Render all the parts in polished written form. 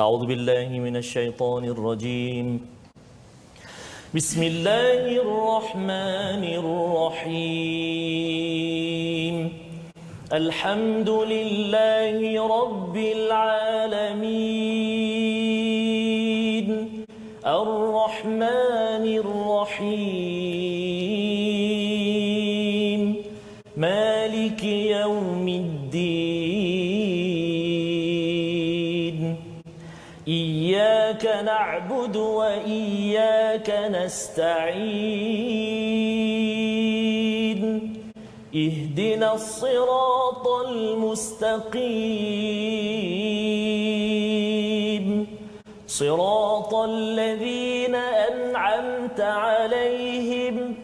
أعوذ بالله من الشيطان الرجيم بسم الله الرحمن الرحيم الحمد لله رب العالمين الرحمن الرحيم مالك يوم الدين إياك نعبد وإياك نستعين اهدنا الصراط المستقيم صراط الذين أنعمت عليهم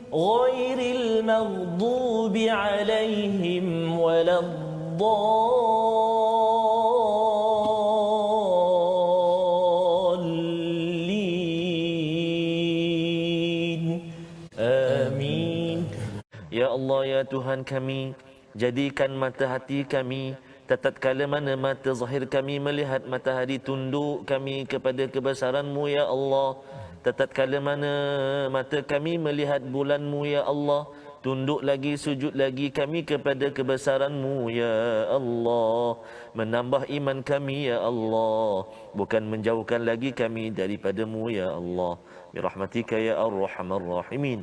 غير المغضوب عليهم ولا الضالين آمين. Ya Allah, ya Tuhan kami, jadikan mata hati kami tatkala mana mata zahir kami melihat matahari, tunduk kami kepada kebesaran-Mu ya Allah. Tatkala mana mata kami melihat bulan-Mu ya Allah, tunduk lagi, sujud lagi kami kepada kebesaran-Mu ya Allah. Menambah iman kami ya Allah, bukan menjauhkan lagi kami daripada-Mu ya Allah. Birahmatika ya Arhamar Rahimin.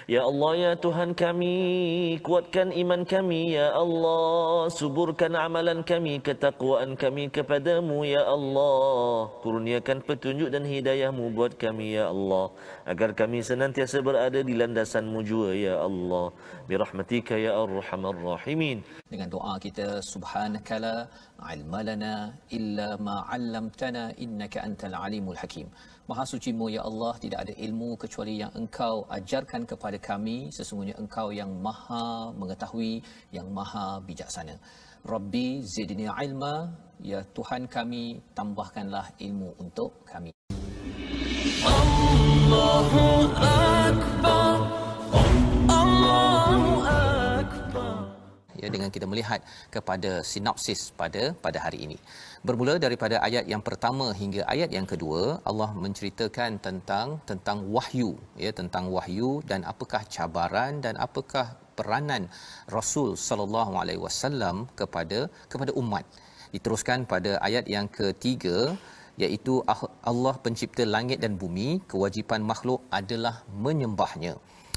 Ya Allah, ya Tuhan kami, kuatkan iman kami ya Allah, suburkan amalan kami, ketakwaan kami kepadamu ya Allah. Kurniakan petunjuk dan hidayah-Mu buat kami ya Allah, agar kami senantiasa berada di landasan-Mu jua ya Allah. Birahmatika ya Arhamar Rahimin. Dengan doa kita, subhanakala ilmalana illa ma 'allamtana innaka antal alimul hakim. Maha suci-Mu ya Allah, tidak ada ilmu kecuali yang Engkau ajarkan kepada kami. Sesungguhnya Engkau yang maha mengetahui, yang maha bijaksana. Rabbi zidni ilma, ya Tuhan kami, tambahkanlah ilmu untuk kami. Allahu Akbar, Allahu Akbar. Ya, dengan kita melihat kepada sinopsis pada hari ini. Bermula daripada ayat yang pertama hingga ayat yang kedua, Allah menceritakan tentang wahyu, ya, tentang wahyu dan apakah cabaran dan apakah peranan Rasul sallallahu alaihi wasallam kepada umat. Diteruskan pada ayat yang ketiga, iaitu Allah pencipta langit dan bumi, kewajipan makhluk adalah menyembahnya.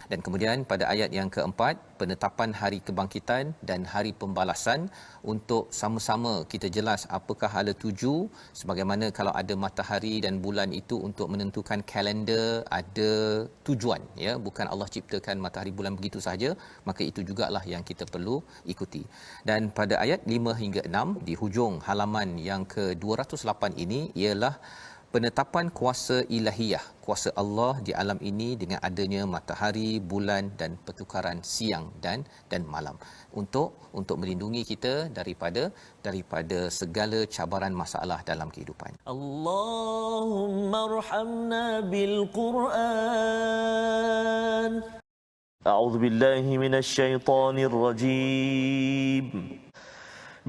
Dan kemudian pada ayat yang keempat, penetapan hari kebangkitan dan hari pembalasan, untuk sama-sama kita jelas apakah hala tuju. Sebagaimana kalau ada matahari dan bulan itu untuk menentukan kalender, ada tujuan, ya, bukan Allah ciptakan matahari bulan begitu sahaja, maka itu jugalah yang kita perlu ikuti. Dan pada ayat 5 hingga 6 di hujung halaman yang ke-208 ini ialah penetapan kuasa ilahiyah, kuasa Allah di alam ini dengan adanya matahari, bulan dan pertukaran siang dan malam untuk melindungi kita daripada segala cabaran masalah dalam kehidupan. Allahumma arhamna bil Quran. A'udzu billahi minasy syaithanir rajim.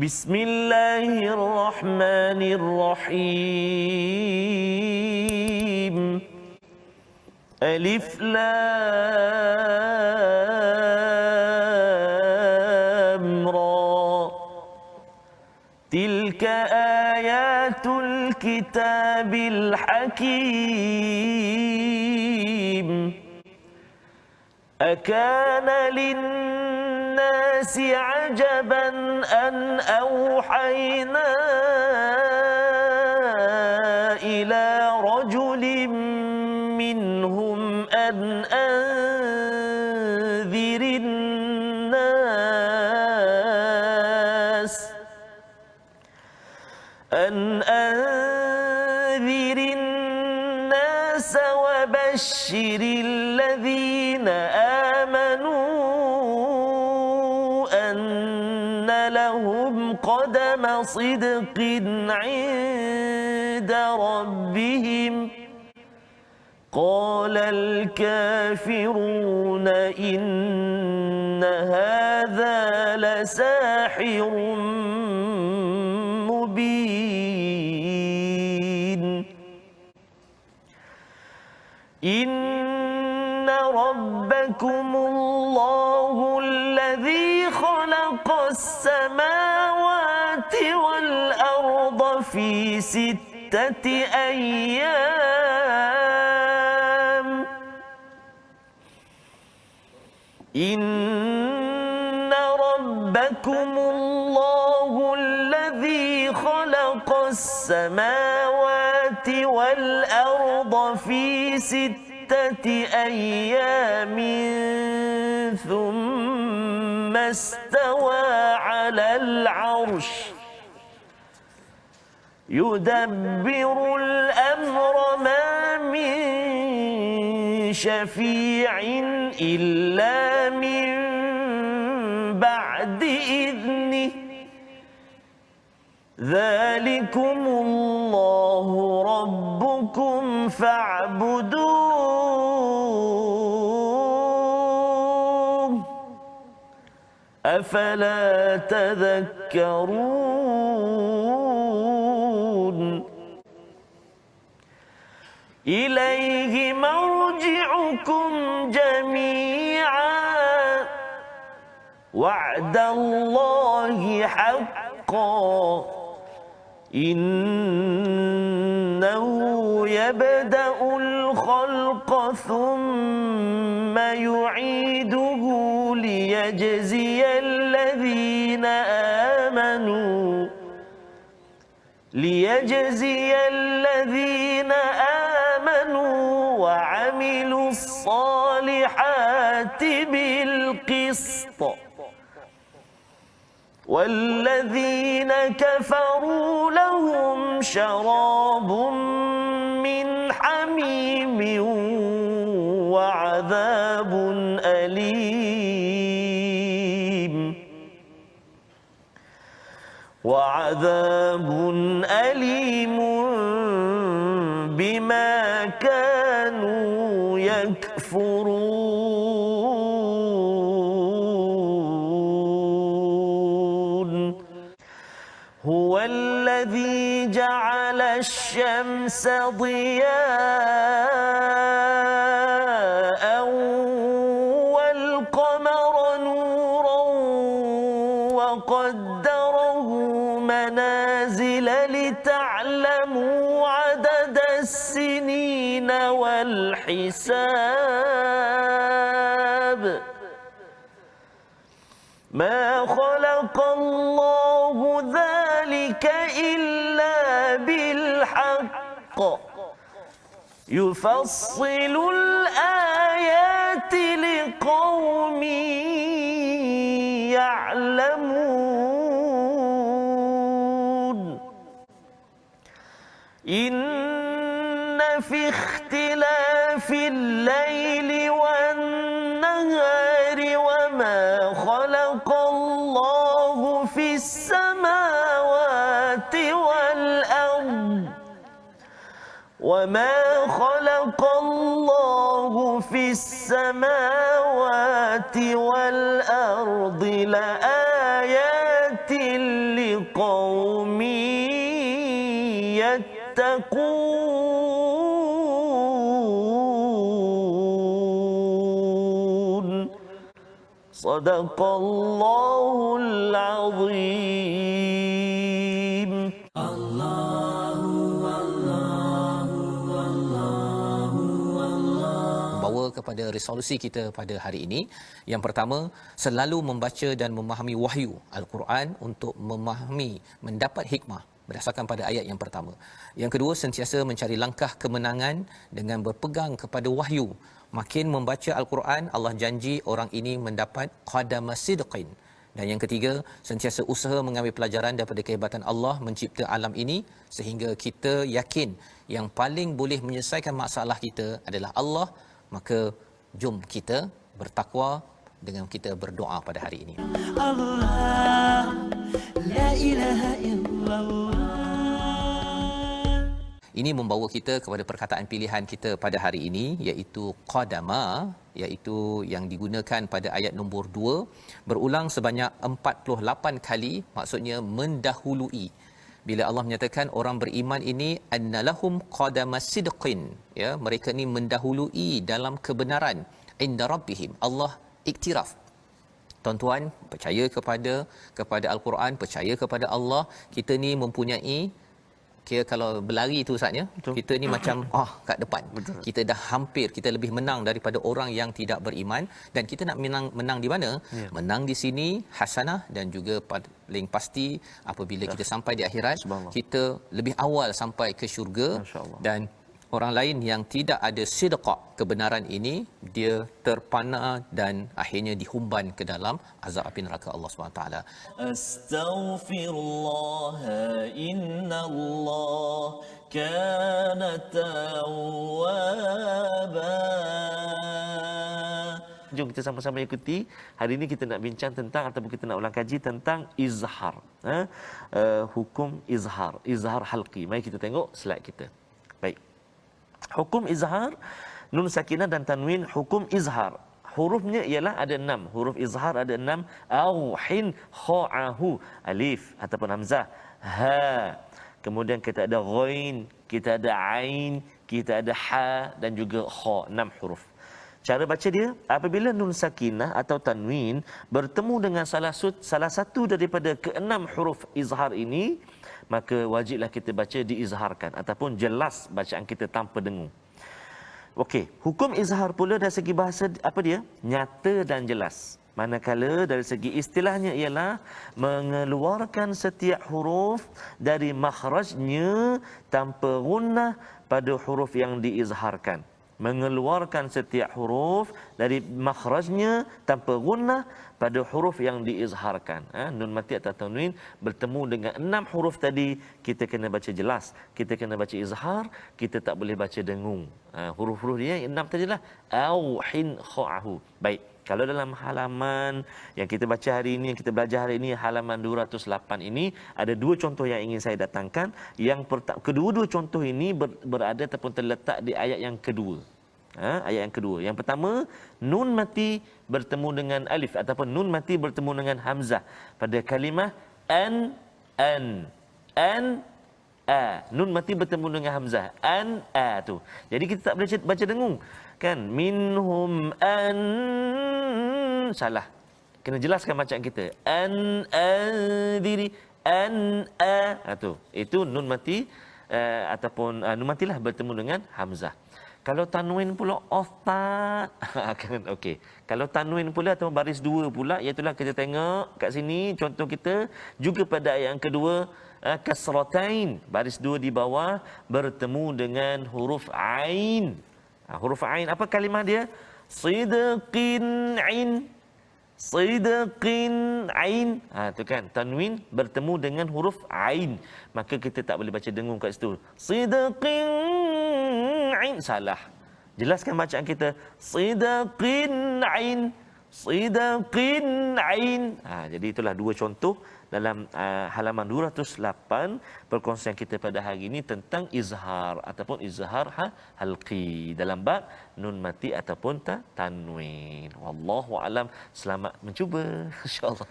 Bismillahirrahmanirrahim. Alif Lam Ra. Tilka ayatul kitabil hakim. Akana linnasi ajaban an awhayna ila rajulin minhum an anzirin nas wa bashiril ladhina amanu anna lahum qadama sidqin 'inda rabbihim. Qala al-kafiruna inna hadha lasahirun mubin. Inna rabbakumullahu alladhi khalaqas samawati wal arda fi sittati ayyam. Inna rabbakumullahu alladhi khalaqas samawati wal arda fi sittati ayyamin thumma istawa 'alal 'arsh yudabbirul amra ma min shafi'in illa min ba'di idnih. Dzalikumullahu rabbukum fa'buduh. Afala tadhakkarun. Ilaihi marji'ukum jami'an wa'dallahi haqqan. Innahu yabda'ul khalqa thumma yu'iduhu liyajziyal ladhina amanu wa 'amilus salihati bil qist. والذين كفروا لهم شراب من حميم وعذاب أليم بما كانوا يكفرون. هو الذي جعل الشمس ضياء والقمر نورا وقدره منازل لتعلموا عدد السنين والحساب. ما خلق الله ذلك إلا بالحق يفصل الآيات لقوم يعلمون. إن في اختلاف الليل والنهار وما خلق الله في السماوات والأرض لآيات لقوم يتقون. صدق الله العظيم. Bawa kepada resolusi kita pada hari ini. Yang pertama, selalu membaca dan memahami wahyu Al-Quran untuk memahami, mendapat hikmah berdasarkan pada ayat yang pertama. Yang kedua, sentiasa mencari langkah kemenangan dengan berpegang kepada wahyu. Makin membaca Al-Quran, Allah janji orang ini mendapat qadama sidqin. Dan yang ketiga, sentiasa usaha mengambil pelajaran daripada kehebatan Allah mencipta alam ini sehingga kita yakin yang paling boleh menyelesaikan masalah kita adalah Allah. Maka jom kita bertakwa dengan kita berdoa pada hari ini. Allah, la ilaha illallah. Ini membawa kita kepada perkataan pilihan kita pada hari ini, iaitu qadama, iaitu yang digunakan pada ayat nombor 2, berulang sebanyak 48 kali, maksudnya mendahului. bila Allah menyatakan orang beriman ini annalahum qadamas sidqin, ya, mereka ni mendahului dalam kebenaran inda rabbihim. Allah iktiraf, tuan-tuan percaya kepada al-Quran, percaya kepada Allah, kita ni mempunyai, kira kalau berlari tu Ustaz ya, kita ni macam kat depan. Betul. Kita dah hampir, kita lebih menang daripada orang yang tidak beriman. Dan kita nak menang di mana? Menang di sini hasanah, dan juga paling pasti apabila kita sampai di akhirat, kita lebih awal sampai ke syurga. Dan orang lain yang tidak ada sidqah, kebenaran ini, dia terpana dan akhirnya dihumban ke dalam azab api neraka Allah SWT. Astaghfirullah innallah kana tawwaba. Jom kita sama-sama ikuti. Hari ini kita nak bincang tentang, ataupun kita nak ulang kaji tentang izhar. Hukum izhar, izhar halqi. Mari kita tengok slide kita. Baik. Hukum izhar, nun sakinah dan tanwin, hukum izhar. Hurufnya ialah ada 6. Huruf izhar ada 6. Auhin, kha'ahu, alif ataupun hamzah, ha. Kemudian kita ada ghain, kita ada ain, kita ada ha dan juga kha. 6 huruf. Cara baca dia, apabila nun sakinah atau tanwin bertemu dengan salah satu daripada ke-6 huruf izhar ini, maka wajiblah kita baca diizharkan ataupun jelas bacaan kita tanpa dengung. Okey, hukum izhar pula dari segi bahasa apa dia? Nyata dan jelas. Manakala dari segi istilahnya ialah mengeluarkan setiap huruf dari makhrajnya tanpa gunnah pada huruf yang diizharkan. Mengeluarkan setiap huruf dari makhrajnya tanpa gunnah pada huruf yang diizharkan. Nun mati atau tanwin bertemu dengan 6 huruf tadi, kita kena baca jelas, kita kena baca izhar, kita tak boleh baca dengung. Huruf-huruf dia 6 tadilah, auhin kha'ahu. Baik, kalau dalam halaman yang kita baca hari ini, yang kita belajar hari ini, halaman 208 ini, ada 2 contoh yang ingin saya datangkan. Yang kedua-dua contoh ini berada ataupun terletak di ayat yang kedua. Ayat yang kedua. Yang pertama, nun mati bertemu dengan alif ataupun nun mati bertemu dengan hamzah pada kalimah an, a. Nun mati bertemu dengan hamzah an, a tu. Jadi kita tak boleh baca dengung. Kan? Minhum an, salah. Kena jelaskan bacaan kita. An adiri, an a. Tu. Itu nun mati ataupun nun matilah bertemu dengan hamzah. Kalau tanwin pula ustaz, kan okey. Kalau tanwin pula atau baris 2 pula, iaitu kita tengok kat sini contoh kita juga pada ayat yang kedua, kasratain, baris 2 di bawah bertemu dengan huruf ain. Huruf ain, apa kalimah dia? Sidqin ain. Sidqin ain. Tu kan, tanwin bertemu dengan huruf ain. Maka kita tak boleh baca dengung kat situ. Sidqin ain, salah. Jelaskan bacaan kita. Sidqin ain. Sidqin ain. Jadi itulah 2 contoh dalam halaman 208 perkongsian kita pada hari ini tentang izhar ataupun izhar halqi dalam bab nun mati ataupun tanwin. Wallahu alam. Selamat mencuba insya-Allah.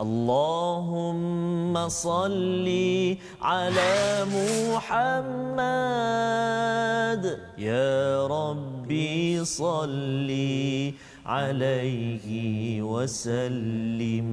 Allahumma salli ala Muhammad, ya Rabbi salli alaihi wasallim.